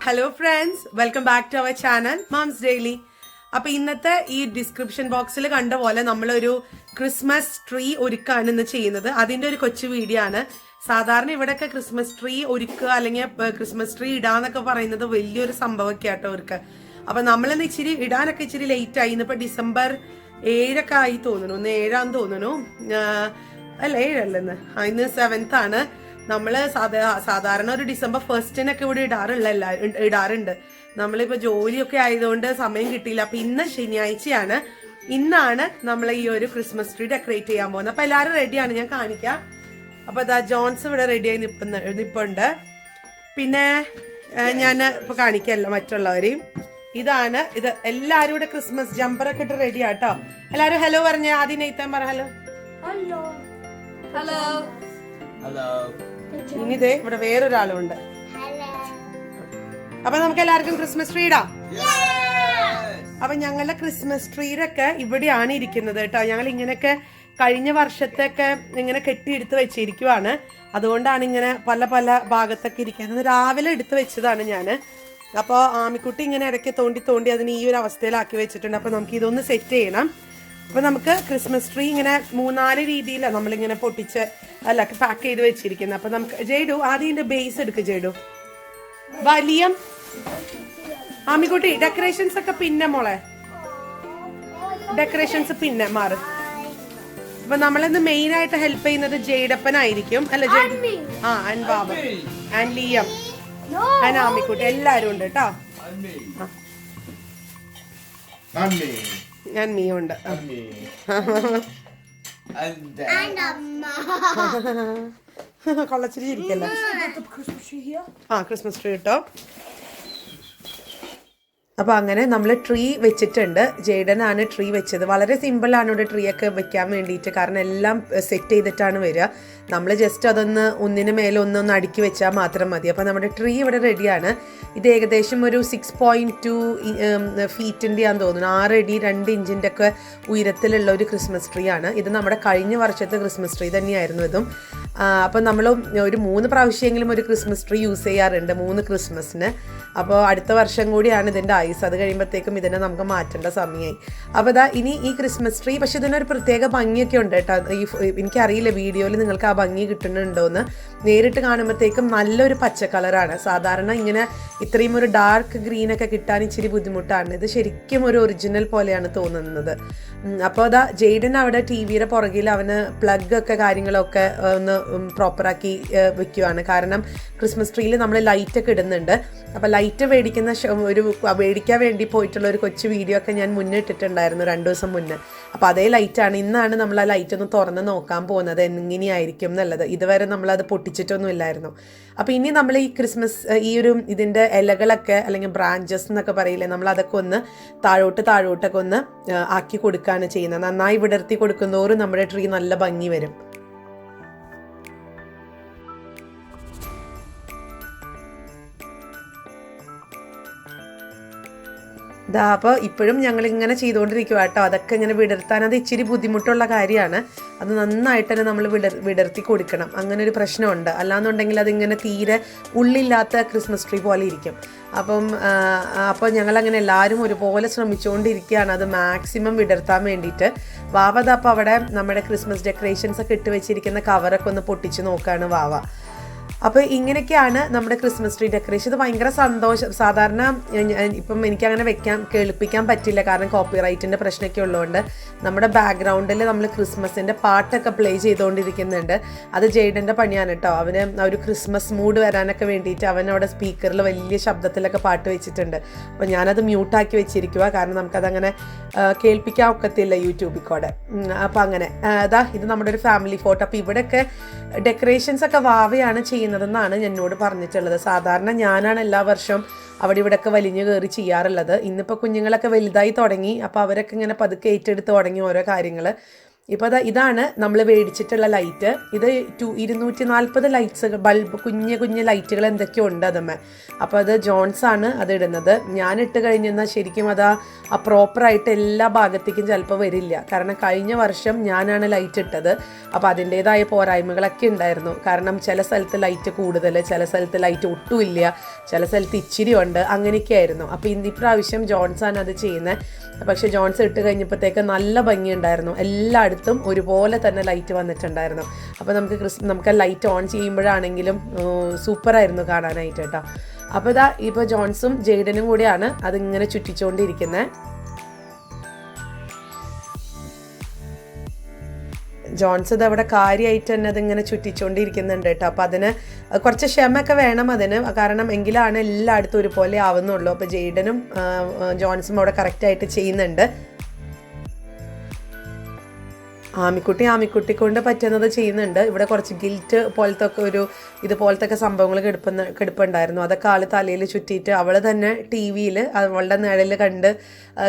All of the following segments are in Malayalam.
Hello friends, welcome back to our channel Moms Daily. അപ്പൊ ഇന്നത്തെ ഈ ഡിസ്ക്രിപ്ഷൻ ബോക്സിൽ കണ്ട പോലെ നമ്മളൊരു ക്രിസ്മസ് ട്രീ ഒരുക്കാണ് ഇന്ന് ചെയ്യുന്നത്. അതിന്റെ ഒരു കൊച്ചു വീഡിയോ ആണ്. സാധാരണ ഇവിടെയൊക്കെ ക്രിസ്മസ് ട്രീ ഒരുക്കുക അല്ലെങ്കിൽ ക്രിസ്മസ് ട്രീ ഇടാന്നൊക്കെ പറയുന്നത് വലിയൊരു സംഭവമൊക്കെ ആട്ടോ അവർക്ക്. അപ്പൊ നമ്മളിന്ന് ഇച്ചിരി ഇടാനൊക്കെ ഇച്ചിരി ലേറ്റ് ആയി. ഇന്നിപ്പോ ഡിസംബർ 7 ആയി തോന്നുന്നു, ഇന്ന് 7 തോന്നുന്നു. അല്ല 7 ഇന്ന് 7 ആണ്. നമ്മള് സാധാരണ ഒരു ഡിസംബർ 1 ഇവിടെ ഇടാറുണ്ട്. നമ്മളിപ്പോ ജോലിയൊക്കെ ആയതുകൊണ്ട് സമയം കിട്ടിയില്ല. അപ്പൊ ഇന്ന് ശനിയാഴ്ചയാണ്. ഇന്നാണ് നമ്മൾ ഈ ഒരു ക്രിസ്മസ് ട്രീ ഡെക്കറേറ്റ് ചെയ്യാൻ പോകുന്നത്. അപ്പൊ എല്ലാവരും റെഡിയാണ്, ഞാൻ കാണിക്കാം. അപ്പൊ ദാ ജോൺസ് ഇവിടെ റെഡിയായി നിപ്പുണ്ട്. പിന്നെ ഞാൻ ഇപ്പൊ കാണിക്കല്ലോ മറ്റുള്ളവരെയും. ഇത് എല്ലാരും ഇവിടെ ക്രിസ്മസ് ജമ്പറൊക്കെ ഇട്ട് റെഡി ആട്ടോ. എല്ലാരും ഹലോ പറഞ്ഞ. ആദ്യം നെയ്ത്താൻ പറ ഹലോ. Hello hello. ഇനിതേ ഇവിടെ വേറൊരാളും ഉണ്ട്. അപ്പൊ നമുക്ക് എല്ലാവർക്കും ക്രിസ്മസ് ട്രീ ഇടാം. അപ്പൊ ഞങ്ങളുടെ ക്രിസ്മസ് ട്രീയിലൊക്കെ ഇവിടെയാണ് ഇരിക്കുന്നത് കേട്ടോ. ഞങ്ങൾ ഇങ്ങനെയൊക്കെ കഴിഞ്ഞ വർഷത്തൊക്കെ ഇങ്ങനെ കെട്ടിയെടുത്ത് വെച്ചിരിക്കുവാണ്. അതുകൊണ്ടാണ് ഇങ്ങനെ പല പല ഭാഗത്തൊക്കെ ഇരിക്കുന്നത്. രാവിലെ എടുത്ത് വെച്ചതാണ് ഞാൻ. അപ്പോൾ ആമിക്കുട്ടി ഇങ്ങനെ ഇടയ്ക്ക് തോണ്ടി അതിന് ഈ ഒരു അവസ്ഥയിലാക്കി വെച്ചിട്ടുണ്ട്. അപ്പൊ നമുക്ക് ഇതൊന്ന് സെറ്റ് ചെയ്യണം. അപ്പൊ നമുക്ക് ക്രിസ്മസ് ട്രീ ഇങ്ങനെ 3-4 രീതിയിലാണ് നമ്മളിങ്ങനെ പൊട്ടിച്ച് പാക്ക് ചെയ്ത് വെച്ചിരിക്കുന്നത്. അപ്പൊ നമുക്ക് ജയ്ഡു ആദ്യം ഇതിന്റെ ബേസ് എടുക്ക്. ജയ്ഡു വലിയ ആമിക്കുട്ടി ഡെക്കറേഷൻസ് ഒക്കെ പിന്നെ മോളെ, ഡെക്കറേഷൻസ് പിന്നെ മാറും. അപ്പൊ നമ്മളിന്ന് മെയിൻ ആയിട്ട് ഹെൽപ്പ് ചെയ്യുന്നത് ജയ്ഡപ്പനായിരിക്കും അല്ല Jaidu, and Baba and Liam and Aamikutty എല്ലാരും ഉണ്ട് കേട്ടോ. ഞാൻ മീയുണ്ട്. കൊള്ളച്ചിരി ഇരിക്കല്ലോ. ക്രിസ്മസ് ട്രീ കേട്ടോ. അപ്പൊ അങ്ങനെ നമ്മൾ ട്രീ വെച്ചിട്ടുണ്ട്. ജെയ്ഡനാണ് ട്രീ വെച്ചത്. വളരെ സിമ്പിളാണ് ഇവിടെ ട്രീ ഒക്കെ വെക്കാൻ വേണ്ടിയിട്ട്. കാരണം എല്ലാം സെറ്റ് ചെയ്തിട്ടാണ് വരിക. നമ്മൾ ജസ്റ്റ് അതൊന്ന് ഒന്നിന് മേലെ ഒന്നൊന്ന് അടുക്കി വെച്ചാൽ മാത്രം മതി. അപ്പോൾ നമ്മുടെ ട്രീ ഇവിടെ റെഡിയാണ്. ഇത് ഏകദേശം ഒരു 6.2 ഫീറ്റിൻ്റെ ആണെന്ന് തോന്നുന്നു. 6 അടി 2 ഇഞ്ചിൻ്റെ ഒക്കെ ഉയരത്തിലുള്ള ഒരു ക്രിസ്മസ് ട്രീ ആണ്. ഇത് നമ്മുടെ കഴിഞ്ഞ വർഷത്തെ ക്രിസ്മസ് ട്രീ തന്നെയായിരുന്നു ഇതും. അപ്പോൾ നമ്മൾ ഒരു 3 പ്രാവശ്യമെങ്കിലും ഒരു ക്രിസ്മസ് ട്രീ യൂസ് ചെയ്യാറുണ്ട് 3 ക്രിസ്മസിന്. അപ്പോൾ അടുത്ത വർഷം കൂടിയാണ് ഇതിൻ്റെ ആയുസ്. അത് കഴിയുമ്പോഴത്തേക്കും ഇതിനെ നമുക്ക് മാറ്റേണ്ട സമയമായി. അപ്പോൾ ഇതാ ഇനി ഈ ക്രിസ്മസ് ട്രീ, പക്ഷെ ഇതിനൊരു പ്രത്യേക ഭംഗിയൊക്കെ ഉണ്ട് കേട്ടോ. എനിക്കറിയില്ല വീഡിയോയിൽ നിങ്ങൾക്ക് ആ ഭംഗി കിട്ടുന്നുണ്ടോയെന്ന്. നേരിട്ട് കാണുമ്പോഴത്തേക്കും നല്ലൊരു പച്ച കളറാണ്. സാധാരണ ഇങ്ങനെ ഇത്രയും ഒരു ഡാർക്ക് ഗ്രീനൊക്കെ കിട്ടാൻ ഇച്ചിരി ബുദ്ധിമുട്ടാണ്. ഇത് ശരിക്കും ഒരു ഒറിജിനൽ പോലെയാണ് തോന്നുന്നത്. അപ്പോൾ അതാ ജെയ്ഡൻ അവിടെ ടി വിയുടെ പുറകിൽ അവന് പ്ലഗ് ഒക്കെ കാര്യങ്ങളൊക്കെ ഒന്ന് പ്രോപ്പറാക്കി വെക്കുവാണ്. കാരണം ക്രിസ്മസ് ട്രീയിൽ നമ്മൾ ലൈറ്റൊക്കെ ഇടുന്നുണ്ട്. അപ്പോൾ ലൈറ്റ് മേടിക്കാൻ വേണ്ടി പോയിട്ടുള്ള ഒരു കൊച്ചു വീഡിയോ ഒക്കെ ഞാൻ മുന്നേ ഇട്ടിട്ടുണ്ടായിരുന്നു 2 ദിവസം മുന്നേ. അപ്പോൾ അതേ ലൈറ്റാണ്. ഇന്നാണ് നമ്മൾ ആ ലൈറ്റ് ഒന്ന് തുറന്ന് നോക്കാൻ പോകുന്നത് എങ്ങനെയായിരിക്കും എന്നുള്ളത്. ഇതുവരെ നമ്മളത് പൊട്ടിച്ചിട്ടൊന്നും ഇല്ലായിരുന്നു. അപ്പോൾ ഇനി നമ്മൾ ഈ ക്രിസ്മസ് ഇതിൻ്റെ ഇലകളൊക്കെ അല്ലെങ്കിൽ ബ്രാഞ്ചസ് എന്നൊക്കെ പറയില്ലേ, നമ്മൾ അതൊക്കെ ഒന്ന് താഴോട്ടൊക്കെ ഒന്ന് ആക്കി കൊടുക്കുകയാണ് ചെയ്യുന്നത്. നന്നായി വിടർത്തി കൊടുക്കുന്നതോറും നമ്മുടെ ട്രീ നല്ല ഭംഗി വരും. അപ്പോൾ ഇപ്പോഴും ഞങ്ങളിങ്ങനെ ചെയ്തുകൊണ്ടിരിക്കുക കേട്ടോ. അതൊക്കെ ഇങ്ങനെ വിടർത്താൻ അത് ഇച്ചിരി ബുദ്ധിമുട്ടുള്ള കാര്യമാണ്. അത് നന്നായിട്ട് തന്നെ നമ്മൾ വിടർത്തി കൊടുക്കണം. അങ്ങനെ ഒരു പ്രശ്നമുണ്ട്. അല്ലാന്നുണ്ടെങ്കിൽ അതിങ്ങനെ തീരെ ഉള്ളില്ലാത്ത ക്രിസ്മസ് ട്രീ പോലെ ഇരിക്കും. അപ്പോൾ ഞങ്ങളങ്ങനെ എല്ലാവരും ഒരുപോലെ ശ്രമിച്ചുകൊണ്ടിരിക്കുകയാണ് അത് മാക്സിമം വിടർത്താൻ വേണ്ടിയിട്ട്. വാവ അപ്പോൾ അവിടെ നമ്മുടെ ക്രിസ്മസ് ഡെക്കറേഷൻസ് ഒക്കെ ഇട്ട് വെച്ചിരിക്കുന്ന കവറൊക്കെ ഒന്ന് പൊട്ടിച്ച് നോക്കുകയാണ് വാവ. അപ്പോൾ ഇങ്ങനെയൊക്കെയാണ് നമ്മുടെ ക്രിസ്മസ് ട്രീ ഡെക്കറേഷൻ. ഇത് ഭയങ്കര സന്തോഷം. സാധാരണ ഇപ്പം എനിക്കങ്ങനെ കേൾപ്പിക്കാൻ പറ്റില്ല, കാരണം കോപ്പിറൈറ്റിൻ്റെ പ്രശ്നമൊക്കെ ഉള്ളതുകൊണ്ട്. നമ്മുടെ ബാക്ക്ഗ്രൗണ്ടിൽ നമ്മൾ ക്രിസ്മസിൻ്റെ പാട്ടൊക്കെ പ്ലേ ചെയ്തുകൊണ്ടിരിക്കുന്നുണ്ട്. അത് ജെയ്ഡൻ്റെ പണിയാണ് കേട്ടോ. അവന് ഒരു ക്രിസ്മസ് മൂഡ് വരാനൊക്കെ വേണ്ടിയിട്ട് അവൻ അവിടെ സ്പീക്കറിൽ വലിയ ശബ്ദത്തിലൊക്കെ പാട്ട് വെച്ചിട്ടുണ്ട്. അപ്പോൾ ഞാനത് മ്യൂട്ടാക്കി വെച്ചിരിക്കുക, കാരണം നമുക്കതങ്ങനെ കേൾപ്പിക്കാൻ ഒക്കത്തില്ല യൂട്യൂബിൽ കൂടെ. അപ്പോൾ അങ്ങനെ ഇത് നമ്മുടെ ഒരു ഫാമിലി ഫോട്ടോ. അപ്പോൾ ഇവിടെയൊക്കെ ഡെക്കറേഷൻസ് ഒക്കെ വാവയാണ് ചെയ്യുന്നതെന്നാണ് എന്നോട് പറഞ്ഞിട്ടുള്ളത്. സാധാരണ ഞാനാണ് എല്ലാ വർഷവും അവിടെ ഇവിടെയൊക്കെ വലിഞ്ഞു കയറി ചെയ്യാറുള്ളത്. ഇന്നിപ്പോൾ കുഞ്ഞുങ്ങളൊക്കെ വലുതായി തുടങ്ങി. അപ്പോൾ അവരൊക്കെ ഇങ്ങനെ പതുക്കെ ഏറ്റെടുത്ത് തുടങ്ങി ഓരോ കാര്യങ്ങൾ. ഇപ്പോൾ ഇതാണ് നമ്മൾ മേടിച്ചിട്ടുള്ള ലൈറ്റ്. ഇത് 240 ലൈറ്റ്സ് ബൾബ് കുഞ്ഞ് കുഞ്ഞ് ലൈറ്റുകൾ എന്തൊക്കെയോ ഉണ്ട് അതുമ്മേ. അപ്പോൾ അത് ജോൺസാണ് അത് ഇടുന്നത്. ഞാൻ ഇട്ട് കഴിഞ്ഞെന്നാൽ ശരിക്കും അത് ആ പ്രോപ്പറായിട്ട് എല്ലാ ഭാഗത്തേക്കും ചിലപ്പോൾ വരില്ല. കാരണം കഴിഞ്ഞ വർഷം ഞാനാണ് ലൈറ്റ് ഇട്ടത്. അപ്പോൾ അതിൻ്റേതായ പോരായ്മകളൊക്കെ ഉണ്ടായിരുന്നു. കാരണം ചില സ്ഥലത്ത് ലൈറ്റ് കൂടുതൽ, ചില സ്ഥലത്ത് ലൈറ്റ് ഒട്ടുമില്ല, ചില സ്ഥലത്ത് ഇച്ചിരി ഉണ്ട്, അങ്ങനെയൊക്കെ ആയിരുന്നു. അപ്പോൾ ഇപ്രാവശ്യം ജോൺസാണ് അത് ചെയ്യുന്നത്. പക്ഷേ ജോൺസ് ഇട്ട് കഴിഞ്ഞപ്പോഴത്തേക്ക് നല്ല ഭംഗിയുണ്ടായിരുന്നു. എല്ലായിടത്തും ഒരുപോലെ തന്നെ ലൈറ്റ് വന്നിട്ടുണ്ടായിരുന്നു. അപ്പോൾ നമുക്ക് ലൈറ്റ് ഓൺ ചെയ്യുമ്പോഴാണെങ്കിലും സൂപ്പറായിരുന്നു കാണാനായിട്ട് കേട്ടോ. അപ്പോൾ ഇപ്പോൾ ജോൺസും ജെയ്ഡനും കൂടിയാണ് അതിങ്ങനെ ചുറ്റിച്ചുകൊണ്ടിരിക്കുന്നത്. ജോൺസ് ഇത് അവിടെ കാര്യമായിട്ട് തന്നെ അതിങ്ങനെ ചുറ്റിച്ചുകൊണ്ടിരിക്കുന്നുണ്ട് കേട്ടോ. അപ്പോൾ അതിന് കുറച്ച് ക്ഷമയൊക്കെ വേണം അതിന്, കാരണം എങ്കിലാണ് എല്ലായിടത്തും ഒരുപോലെ ആവുന്നുള്ളൂ. അപ്പോൾ ജെയ്ഡനും ജോൺസും അവിടെ കറക്റ്റായിട്ട് ചെയ്യുന്നുണ്ട്. ആമിക്കുട്ടി കൊണ്ട് പറ്റുന്നത് ചെയ്യുന്നുണ്ട്. ഇവിടെ കുറച്ച് ഗിൽറ്റ് പോലത്തെ ഒക്കെ ഇതുപോലത്തെ സംഭവങ്ങൾ കിടപ്പുണ്ടായിരുന്നു. അതൊക്കെ ആൾ തലയിൽ ചുറ്റിയിട്ട് അവൾ തന്നെ TV-യിൽ അവളുടെ നിഴൽ കണ്ട്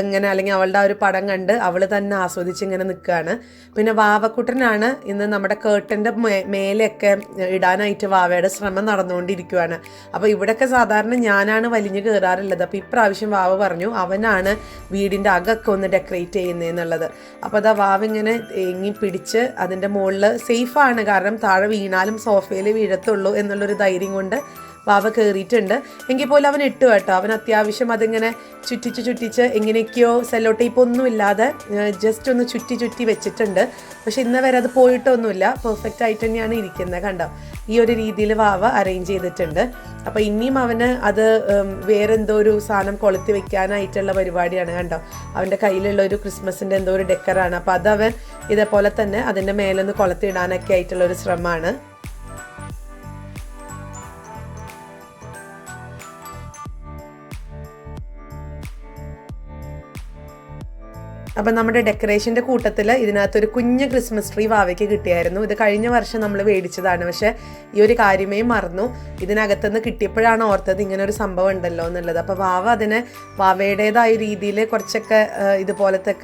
ഇങ്ങനെ, അല്ലെങ്കിൽ അവളുടെ ആ ഒരു പടം കണ്ട് അവൾ തന്നെ ആസ്വദിച്ച് ഇങ്ങനെ നിൽക്കുകയാണ്. പിന്നെ വാവക്കുട്ടനാണ് ഇന്ന് നമ്മുടെ കേർട്ടൻ്റെ മേലെയൊക്കെ ഇടാനായിട്ട് വാവയുടെ ശ്രമം നടന്നുകൊണ്ടിരിക്കുകയാണ്. അപ്പോൾ ഇവിടെയൊക്കെ സാധാരണ ഞാനാണ് വലിഞ്ഞ് കയറാറുള്ളത്. അപ്പോൾ ഇപ്രാവശ്യം വാവ പറഞ്ഞു അവനാണ് വീടിൻ്റെ അകമൊക്കെ ഒന്ന് ഡെക്കറേറ്റ് ചെയ്യുന്നതെന്നുള്ളത്. അപ്പോൾ വാവ ഇങ്ങനെ പിടിച്ച് അതിൻ്റെ മുകളിൽ സേഫാണ്, കാരണം താഴെ വീണാലും സോഫയിൽ വീഴത്തുള്ളൂ എന്നുള്ളൊരു ധൈര്യം കൊണ്ട് വാവ കയറിയിട്ടുണ്ട്. എങ്കിൽ പോലും അവൻ ഇട്ടു കേട്ടോ. അവൻ അത്യാവശ്യം അതിങ്ങനെ ചുറ്റിച്ച് എങ്ങനെയൊക്കെയോ സെല്ലോ ടേപ്പ് ഒന്നും ഇല്ലാതെ ജസ്റ്റ് ഒന്ന് ചുറ്റി വെച്ചിട്ടുണ്ട്. പക്ഷെ ഇന്ന് വരെ അത് പോയിട്ടൊന്നുമില്ല, പെർഫെക്റ്റ് ആയിട്ട് തന്നെയാണ് ഇരിക്കുന്നത്. കണ്ടോ, ഈ ഒരു രീതിയിൽ വാവ അറേഞ്ച് ചെയ്തിട്ടുണ്ട്. അപ്പോൾ ഇനിയും അവന് അത് വേറെന്തോ ഒരു സാധനം കൊളുത്തി വെക്കാനായിട്ടുള്ള പരിപാടിയാണ്. കണ്ടോ, അവൻ്റെ കയ്യിലുള്ള ഒരു ക്രിസ്മസിൻ്റെ എന്തോ ഒരു ഡെക്കറാണ്. അപ്പോൾ അതവൻ ഇതേപോലെ തന്നെ അതിൻ്റെ മേലൊന്ന് കൊളുത്തിടാനൊക്കെ ആയിട്ടുള്ള ഒരു ശ്രമമാണ്. അപ്പം നമ്മുടെ ഡെക്കറേഷൻ്റെ കൂട്ടത്തിൽ ഇതിനകത്തൊരു കുഞ്ഞ് ക്രിസ്മസ് ട്രീ വാവയ്ക്ക് കിട്ടിയായിരുന്നു. ഇത് കഴിഞ്ഞ വർഷം നമ്മൾ മേടിച്ചതാണ്. പക്ഷേ ഈ ഒരു കാര്യമേ മറന്നു. ഇതിനകത്തുനിന്ന് കിട്ടിയപ്പോഴാണ് ഓർത്തത് ഇങ്ങനെ ഒരു സംഭവം ഉണ്ടല്ലോ എന്നുള്ളത്. അപ്പോൾ വാവ അതിനെ വാവയുടേതായ രീതിയിൽ കുറച്ചൊക്കെ ഇതുപോലത്തെ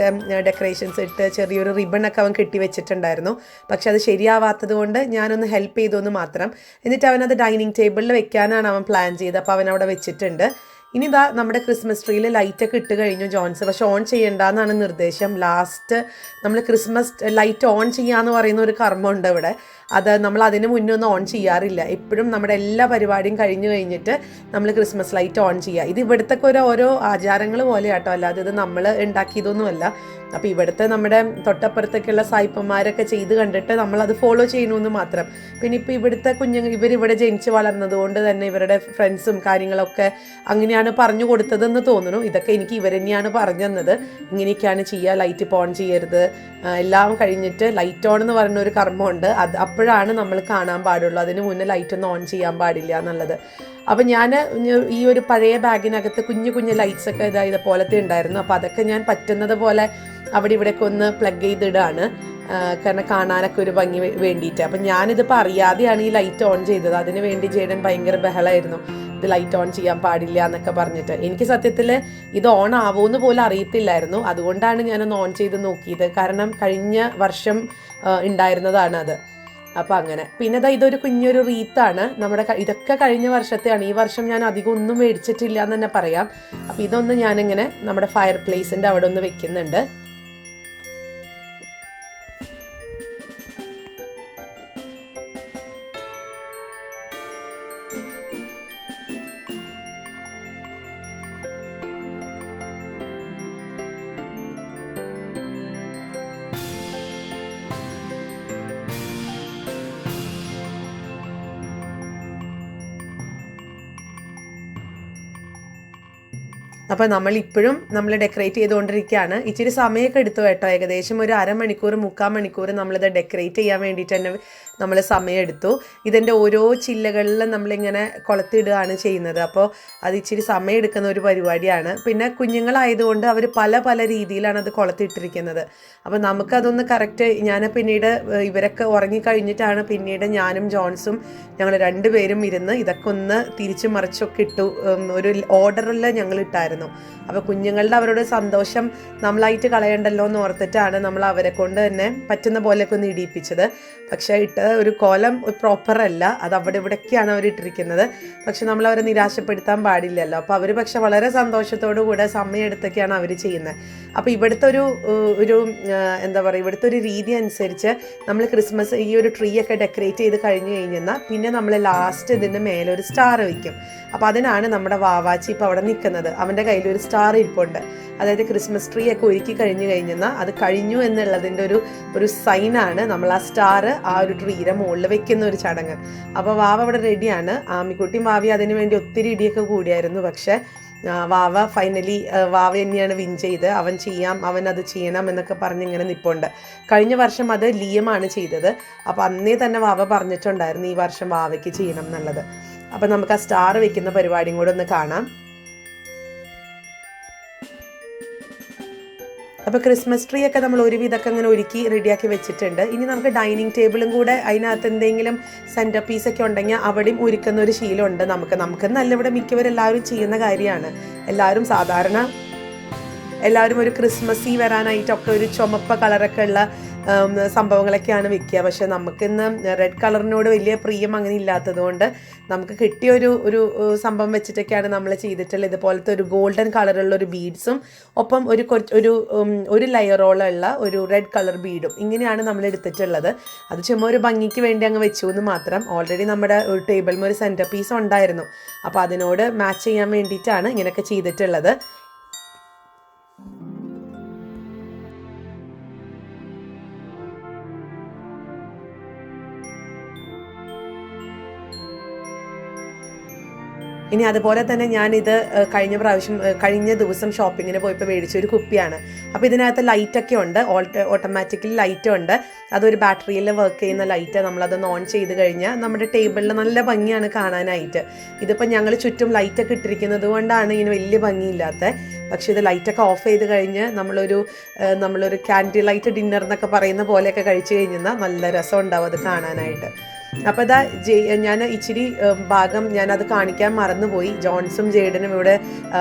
ഡെക്കറേഷൻസ് ഇട്ട് ചെറിയൊരു റിബണൊക്കെ അവൻ കെട്ടി വെച്ചിട്ടുണ്ടായിരുന്നു. പക്ഷെ അത് ശരിയാവാത്തത് കൊണ്ട് ഞാനൊന്ന് ഹെൽപ്പ് ചെയ്തു എന്ന് മാത്രം. എന്നിട്ട് അവനത് ഡൈനിങ് ടേബിളിൽ വെക്കാനാണ് അവൻ പ്ലാൻ ചെയ്തത്. അപ്പോൾ അവൻ അവിടെ വെച്ചിട്ടുണ്ട്. ഇനി നമ്മുടെ ക്രിസ്മസ് ട്രീയിൽ ലൈറ്റൊക്കെ ഇട്ട് കഴിഞ്ഞു ജോൺസ്. പക്ഷെ ഓൺ ചെയ്യണ്ടെന്നാണ് നിർദ്ദേശം. ലാസ്റ്റ് നമ്മൾ ക്രിസ്മസ് ലൈറ്റ് ഓൺ ചെയ്യാന്ന് പറയുന്ന ഒരു കർമ്മമുണ്ട് ഇവിടെ. അത് നമ്മൾ അതിന് മുന്നേ ഒന്നും ഓൺ ചെയ്യാറില്ല. എപ്പോഴും നമ്മുടെ എല്ലാ പരിപാടിയും കഴിഞ്ഞിട്ട് നമ്മൾ ക്രിസ്മസ് ലൈറ്റ് ഓൺ ചെയ്യുക. ഇത് ഇവിടുത്തെ ഓരോ ആചാരങ്ങൾ പോലെ കേട്ടോ, അല്ലാതെ ഇത് നമ്മൾ ഉണ്ടാക്കിയതൊന്നുമല്ല. അപ്പോൾ ഇവിടുത്തെ നമ്മുടെ തൊട്ടപ്പുറത്തേക്കുള്ള സായിപ്പന്മാരൊക്കെ ചെയ്ത് കണ്ടിട്ട് നമ്മളത് ഫോളോ ചെയ്യണമെന്ന് മാത്രം. പിന്നെ ഇപ്പോൾ ഇവിടുത്തെ ഇവരിവിടെ ജനിച്ച് വളർന്നത് കൊണ്ട് തന്നെ ഇവരുടെ ഫ്രണ്ട്സും കാര്യങ്ങളൊക്കെ അങ്ങനെയാണ് പറഞ്ഞു കൊടുത്തതെന്ന് തോന്നുന്നു. ഇതൊക്കെ എനിക്ക് ഇവർ തന്നെയാണ് പറഞ്ഞു തന്നത്. ഇങ്ങനെയൊക്കെയാണ് ചെയ്യുക, ലൈറ്റ് ഇപ്പോൾ ഓൺ ചെയ്യരുത്, എല്ലാം കഴിഞ്ഞിട്ട് ലൈറ്റ് ഓൺ എന്ന് പറയുന്ന ഒരു കർമ്മമുണ്ട്. അപ്പോഴാണ് നമ്മൾ കാണാൻ പാടുള്ളൂ, അതിന് മുന്നേ ലൈറ്റൊന്നും ഓൺ ചെയ്യാൻ പാടില്ല എന്നുള്ളത്. അപ്പോൾ ഞാൻ ഈ ഒരു പഴയ ബാഗിനകത്ത് കുഞ്ഞു ലൈറ്റ്സ് ഒക്കെ ഇതേപോലത്തെ ഉണ്ടായിരുന്നു. അപ്പോൾ അതൊക്കെ ഞാൻ പറ്റുന്നത് പോലെ അവിടെ ഇവിടെയൊക്കെ ഒന്ന് പ്ലഗ് ചെയ്തിടാണ്, കാരണം കാണാനൊക്കെ ഒരു ഭംഗി വേണ്ടിയിട്ട്. അപ്പം ഞാനിതിപ്പോൾ അറിയാതെയാണ് ഈ ലൈറ്റ് ഓൺ ചെയ്തത്. അതിന് വേണ്ടി ജേഡൻ ഭയങ്കര ബഹളമായിരുന്നു, ഇത് ലൈറ്റ് ഓൺ ചെയ്യാൻ പാടില്ല എന്നൊക്കെ പറഞ്ഞിട്ട്. എനിക്ക് സത്യത്തിൽ ഇത് ഓൺ ആവുമെന്ന് പോലും അറിയത്തില്ലായിരുന്നു. അതുകൊണ്ടാണ് ഞാനൊന്ന് ഓൺ ചെയ്ത് നോക്കിയത്, കാരണം കഴിഞ്ഞ വർഷം ഉണ്ടായിരുന്നതാണ് അത്. അപ്പം അങ്ങനെ. പിന്നെ ഇതൊരു കുഞ്ഞൊരു റീത്താണ് നമ്മുടെ. ഇതൊക്കെ കഴിഞ്ഞ വർഷത്തെയാണ്. ഈ വർഷം ഞാൻ അധികം ഒന്നും മേടിച്ചിട്ടില്ല എന്ന് തന്നെ പറയാം. അപ്പം ഇതൊന്ന് ഞാനിങ്ങനെ നമ്മുടെ ഫയർ പ്ലേസിൻ്റെ അവിടെ ഒന്ന് വെക്കുന്നുണ്ട്. അപ്പോൾ നമ്മളിപ്പോഴും ഡെക്കറേറ്റ് ചെയ്തുകൊണ്ടിരിക്കുകയാണ്. ഇച്ചിരി സമയമൊക്കെ എടുത്തു കേട്ടോ, ഏകദേശം ഒരു അരമണിക്കൂർ 3/4 മണിക്കൂർ നമ്മളിത് ഡെക്കറേറ്റ് ചെയ്യാൻ വേണ്ടിയിട്ട് തന്നെ നമ്മൾ സമയമെടുത്തു. ഇതിൻ്റെ ഓരോ ചില്ലകളിലും നമ്മളിങ്ങനെ കൊളുത്തിടുകയാണ് ചെയ്യുന്നത്. അപ്പോൾ അത് ഇച്ചിരി സമയം എടുക്കുന്ന ഒരു പരിപാടിയാണ്. പിന്നെ കുഞ്ഞുങ്ങളായതുകൊണ്ട് അവർ പല രീതിയിലാണ് അത് കൊളുത്തിട്ടിരിക്കുന്നത്. അപ്പോൾ നമുക്കതൊന്ന് കറക്റ്റ്, ഞാൻ പിന്നീട് ഇവരൊക്കെ ഉറങ്ങിക്കഴിഞ്ഞിട്ടാണ് പിന്നീട് ഞാനും ജോൺസും ഞങ്ങൾ 2 പേരും ഇരുന്ന് ഇതൊക്കെ ഒന്ന് തിരിച്ചു മറിച്ചൊക്കെ ഇട്ടു. ഒരു ഓർഡറിൽ ഞങ്ങൾ ഇട്ടായിരുന്നു. ഉണ്ടായിരുന്നു. അപ്പോൾ കുഞ്ഞുങ്ങളുടെ അവരുടെ സന്തോഷം നമ്മളായിട്ട് കളയണ്ടല്ലോ എന്ന് ഓർത്തിട്ടാണ് നമ്മൾ അവരെ കൊണ്ട് തന്നെ പറ്റുന്ന പോലെയൊക്കെ ഒന്ന് ഇടിയിപ്പിച്ചത്. പക്ഷേ ഇട്ട ഒരു കോലം പ്രോപ്പറല്ല, അത് അവിടെ ഇവിടെയൊക്കെയാണ് അവർ ഇട്ടിരിക്കുന്നത്. പക്ഷെ നമ്മൾ അവരെ നിരാശപ്പെടുത്താൻ പാടില്ലല്ലോ. അപ്പോൾ അവർ പക്ഷെ വളരെ സന്തോഷത്തോടു കൂടെ സമയമെടുത്തൊക്കെയാണ് അവർ ചെയ്യുന്നത്. അപ്പോൾ ഇവിടുത്തെ ഒരു എന്താ പറയുക, ഇവിടുത്തെ ഒരു രീതി അനുസരിച്ച് നമ്മൾ ക്രിസ്മസ് ഈ ഒരു ട്രീ ഒക്കെ ഡെക്കറേറ്റ് ചെയ്ത് കഴിഞ്ഞ് കഴിഞ്ഞാൽ പിന്നെ നമ്മൾ ലാസ്റ്റ് ഇതിൻ്റെ മേലെ ഒരു സ്റ്റാർ വയ്ക്കും. അപ്പോൾ അതിനാണ് നമ്മുടെ വാവാച്ചി ഇപ്പോൾ അവിടെ നിൽക്കുന്നത്. അവൻ്റെ കയ്യിൽ ഒരു സ്റ്റാർ ഇരിപ്പുണ്ട്. അതായത് ക്രിസ്മസ് ട്രീ ഒക്കെ ഒരുക്കി കഴിഞ്ഞ് കഴിഞ്ഞാൽ അത് കഴിഞ്ഞു എന്നുള്ളതിൻ്റെ ഒരു സൈനാണ് നമ്മൾ ആ സ്റ്റാർ ആ ഒരു ട്രീയുടെ മുകളിൽ വെക്കുന്ന ഒരു ചടങ്ങ്. അപ്പോൾ വാവ അവിടെ റെഡിയാണ്. ആമിക്കുട്ടിയും വാവി അതിന് വേണ്ടി ഒത്തിരി ഇടിയൊക്കെ കൂടിയായിരുന്നു. പക്ഷേ വാവ ഫൈനലി വാവ തന്നെയാണ് വിൻ ചെയ്ത്. അവൻ അത് ചെയ്യണം എന്നൊക്കെ പറഞ്ഞ് ഇങ്ങനെ നിൽപ്പുണ്ട്. കഴിഞ്ഞ വർഷം അത് ലിയമാണ് ചെയ്തത്. അപ്പോൾ അന്നേ തന്നെ വാവ പറഞ്ഞിട്ടുണ്ടായിരുന്നു ഈ വർഷം വാവയ്ക്ക് ചെയ്യണം എന്നുള്ളത്. അപ്പോൾ നമുക്ക് ആ സ്റ്റാർ വെക്കുന്ന പരിപാടിയും കൂടെ ഒന്ന് കാണാം. അപ്പോൾ ക്രിസ്മസ് ട്രീ ഒക്കെ നമ്മൾ ഒരുവിധമൊക്കെ അങ്ങനെ ഒരുക്കി റെഡിയാക്കി വെച്ചിട്ടുണ്ട്. ഇനി നമുക്ക് ഡൈനിങ് ടേബിളും കൂടെ അതിനകത്ത് എന്തെങ്കിലും സെൻറ്റർ പീസൊക്കെ ഉണ്ടെങ്കിൽ അവിടെയും ഒരുക്കുന്ന ഒരു ശീലമുണ്ട് നമുക്ക് നല്ല ഇവിടെ മിക്കവരെല്ലാവരും ചെയ്യുന്ന കാര്യമാണ്. എല്ലാവരും ഒരു ക്രിസ്മസ് വരാനായിട്ടൊക്കെ ഒരു ചുമപ്പ കളറൊക്കെ ഉള്ള സംഭവങ്ങളൊക്കെയാണ് വെക്കുക. പക്ഷെ നമുക്കിന്ന് റെഡ് കളറിനോട് വലിയ പ്രിയം അങ്ങനെ ഇല്ലാത്തത് കൊണ്ട് നമുക്ക് കിട്ടിയ ഒരു സംഭവം വെച്ചിട്ടൊക്കെയാണ് നമ്മൾ ചെയ്തിട്ടുള്ളത്. ഇതുപോലത്തെ ഒരു ഗോൾഡൻ കളറുള്ള ഒരു ബീഡ്സും ഒപ്പം ഒരു ലെയറോളുള്ള ഒരു റെഡ് കളർ ബീഡും ഇങ്ങനെയാണ് നമ്മൾ എടുത്തിട്ടുള്ളത്. അത് ചുമ്മാ ഒരു ഭംഗിക്ക് വേണ്ടി അങ്ങ് വെച്ചു എന്ന് മാത്രം. ഓൾറെഡി നമ്മുടെ ഒരു ടേബിളിൽ ഒരു സെൻറ്റർ പീസ് ഉണ്ടായിരുന്നു. അപ്പോൾ അതിനോട് മാച്ച് ചെയ്യാൻ വേണ്ടിയിട്ടാണ് ഇങ്ങനെയൊക്കെ ചെയ്തിട്ടുള്ളത്. ഇനി അതുപോലെ തന്നെ ഞാനിത് കഴിഞ്ഞ ദിവസം ഷോപ്പിങ്ങിന് പോയപ്പോൾ മേടിച്ചൊരു കുപ്പിയാണ്. അപ്പോൾ ഇതിനകത്ത് ലൈറ്റൊക്കെ ഉണ്ട്, ഓട്ടോമാറ്റിക്കലി ലൈറ്റും ഉണ്ട്. അതൊരു ബാറ്ററിയിൽ വർക്ക് ചെയ്യുന്ന ലൈറ്റ്. നമ്മളതൊന്ന് ഓൺ ചെയ്ത് കഴിഞ്ഞാൽ നമ്മുടെ ടേബിളിൽ നല്ല ഭംഗിയാണ് കാണാനായിട്ട്. ഇതിപ്പോൾ ഞങ്ങൾ ചുറ്റും ലൈറ്റൊക്കെ ഇട്ടിരിക്കുന്നത് കൊണ്ടാണ് ഇതിന് വലിയ ഭംഗിയില്ലാത്തത്. പക്ഷേ ഇത് ലൈറ്റൊക്കെ ഓഫ് ചെയ്ത് കഴിഞ്ഞ് നമ്മളൊരു ക്യാൻഡിൽ ലൈറ്റ് ഡിന്നർ എന്നൊക്കെ പറയുന്ന പോലെയൊക്കെ കഴിച്ചു കഴിഞ്ഞാൽ നല്ല രസം ഉണ്ടാവും അത് കാണാനായിട്ട്. അപ്പോൾ ഞാൻ ഇച്ചിരി ഭാഗം ഞാനത് കാണിക്കാൻ മറന്നുപോയി. ജോൺസും ജെയ്ഡനും ഇവിടെ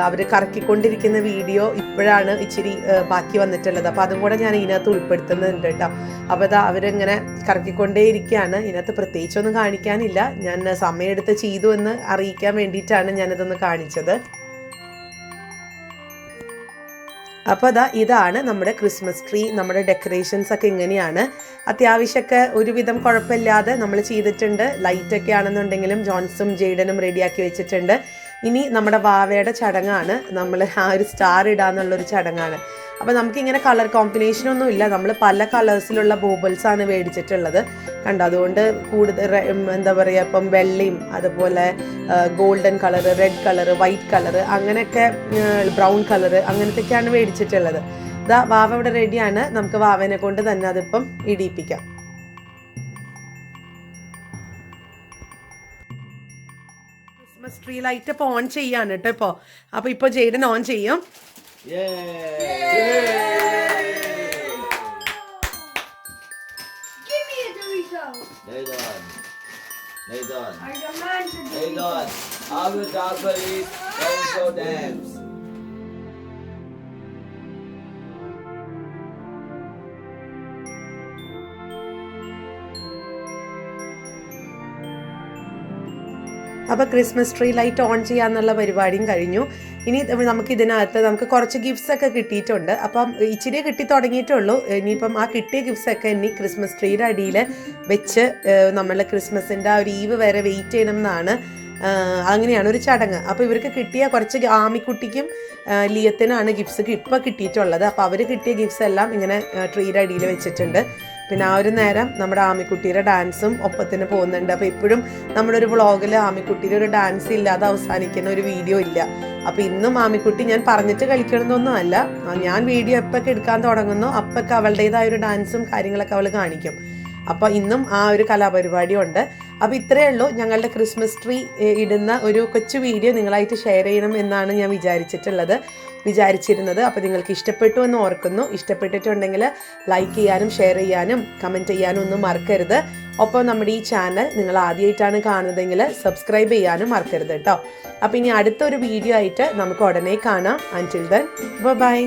അവർ കറക്കിക്കൊണ്ടിരിക്കുന്ന വീഡിയോ ഇപ്പോഴാണ് ഇച്ചിരി ബാക്കി വന്നിട്ടുള്ളത്. അപ്പോൾ അതും കൂടെ ഞാൻ ഇതിനകത്ത് ഉൾപ്പെടുത്തുന്നുണ്ട് കേട്ടോ. അപ്പോൾ അവരിങ്ങനെ കറക്കിക്കൊണ്ടേ ഇരിക്കുകയാണ്. ഇതിനകത്ത് പ്രത്യേകിച്ചൊന്നും കാണിക്കാനില്ല. ഞാൻ സമയമെടുത്ത് ചെയ്തു എന്ന് അറിയിക്കാൻ വേണ്ടിയിട്ടാണ് ഞാനിതൊന്ന് കാണിച്ചത്. അപ്പോൾ ഇതാണ് നമ്മുടെ ക്രിസ്മസ് ട്രീ. നമ്മുടെ ഡെക്കറേഷൻസ് ഒക്കെ ഇങ്ങനെയാണ്. അത്യാവശ്യമൊക്കെ ഒരുവിധം കുഴപ്പമില്ലാതെ നമ്മൾ ചെയ്തിട്ടുണ്ട്. ലൈറ്റൊക്കെ ആണെന്നുണ്ടെങ്കിലും ജോൺസും ജെയ്ഡനും റെഡിയാക്കി വെച്ചിട്ടുണ്ട്. ഇനി നമ്മുടെ വാവയുടെ ചടങ്ങാണ്. നമ്മൾ ആ ഒരു സ്റ്റാർ ഇടാന്നുള്ളൊരു ചടങ്ങാണ്. അപ്പോൾ നമുക്കിങ്ങനെ കളർ കോമ്പിനേഷനൊന്നും ഇല്ല. നമ്മൾ പല കളേഴ്സിലുള്ള ബോബിൾസാണ് മേടിച്ചിട്ടുള്ളത് കണ്ടോ. അതുകൊണ്ട് കൂടുതൽ എന്താ പറയുക, ഇപ്പം വെള്ളയും അതുപോലെ golden colour, red colour, white colour, അങ്ങനെയൊക്കെ ബ്രൗൺ കളർ അങ്ങനത്തെയൊക്കെയാണ് മേടിച്ചിട്ടുള്ളത്. വാവ ഇവിടെ റെഡിയാണ്. നമുക്ക് വാവനെ കൊണ്ട് തന്നെ അതിപ്പം ഇടിയിപ്പിക്കാം. ക്രിസ്മസ് ട്രീ ലൈറ്റ് ഇപ്പോൾ ഓൺ ചെയ്യാണ് കേട്ടോ ഇപ്പോൾ. അപ്പോൾ ഇപ്പോൾ ജെയ്ഡൻ ഓൺ ചെയ്യും. അപ്പോൾ ക്രിസ്മസ് ട്രീ ലൈറ്റ് ഓൺ ചെയ്യാന്നുള്ള പരിപാടിയും കഴിഞ്ഞു. ഇനി നമുക്ക് കുറച്ച് ഗിഫ്റ്റ്സ് ഒക്കെ കിട്ടിയിട്ടുണ്ട്. അപ്പം ഇച്ചിരി കിട്ടി തുടങ്ങിയിട്ടുള്ളൂ. ഇനിയിപ്പം ആ കിട്ടിയ ഗിഫ്റ്റ്സ് ഒക്കെ ഇനി ക്രിസ്മസ് ട്രീയുടെ അടിയിൽ വെച്ച് നമ്മൾ ക്രിസ്മസിൻ്റെ ആ ഒരു ഈവ് വരെ വെയിറ്റ് ചെയ്യണം എന്നാണ്. അങ്ങനെയാണ് ഒരു ചടങ്ങ്. അപ്പോൾ ഇവർക്ക് കിട്ടിയ കുറച്ച് ആമിക്കുട്ടിക്കും ലിയത്തിനാണ് ഗിഫ്റ്റ്സ് ഇപ്പോൾ കിട്ടിയിട്ടുള്ളത്. അപ്പോൾ അവർ കിട്ടിയ ഗിഫ്റ്റ്സ് എല്ലാം ഇങ്ങനെ ട്രീയുടെ അടിയിൽ വെച്ചിട്ടുണ്ട്. പിന്നെ ആ ഒരു നേരം നമ്മുടെ ആമിക്കുട്ടിയുടെ ഡാൻസും ഒപ്പത്തിന് പോകുന്നുണ്ട്. അപ്പോൾ ഇപ്പോഴും നമ്മുടെ ഒരു വ്ളോഗിൽ ആമിക്കുട്ടിയുടെ ഒരു ഡാൻസ് ഇല്ലാതെ അവസാനിക്കുന്ന ഒരു വീഡിയോ ഇല്ല. അപ്പോൾ ഇന്നും ആമിക്കുട്ടി ഞാൻ പറഞ്ഞിട്ട് കളിക്കണമെന്നൊന്നും അല്ല, ഞാൻ വീഡിയോ എപ്പൊക്കെ എടുക്കാൻ തുടങ്ങുന്നു അപ്പൊക്കെ അവളുടേതായ ഒരു ഡാൻസും കാര്യങ്ങളൊക്കെ അവൾ കാണിക്കും. അപ്പോൾ ഇന്നും ആ ഒരു കലാപരിപാടി ഉണ്ട്. അപ്പോൾ ഇത്രയേ ഉള്ളൂ. ഞങ്ങളുടെ ക്രിസ്മസ് ട്രീ ഇടുന്ന ഒരു കൊച്ചു വീഡിയോ നിങ്ങളായിട്ട് ഷെയർ ചെയ്യണം എന്നാണ് ഞാൻ വിചാരിച്ചിട്ടുള്ളത്. വിചാരിച്ചിരുന്നത്. അപ്പോൾ നിങ്ങൾക്ക് ഇഷ്ടപ്പെട്ടു എന്ന് ഓർക്കുന്നു. ഇഷ്ടപ്പെട്ടിട്ടുണ്ടെങ്കിൽ ലൈക്ക് ചെയ്യാനും ഷെയർ ചെയ്യാനും കമൻറ്റ് ചെയ്യാനും ഒന്നും മറക്കരുത്. ഒപ്പം നമ്മുടെ ഈ ചാനൽ നിങ്ങൾ ആദ്യമായിട്ടാണ് കാണുന്നതെങ്കിൽ സബ്സ്ക്രൈബ് ചെയ്യാനും മറക്കരുത് കേട്ടോ. അപ്പോൾ ഇനി അടുത്തൊരു വീഡിയോ ആയിട്ട് നമുക്ക് ഉടനെ കാണാം. അൻറ്റിൽ ദെൻ ബൈ.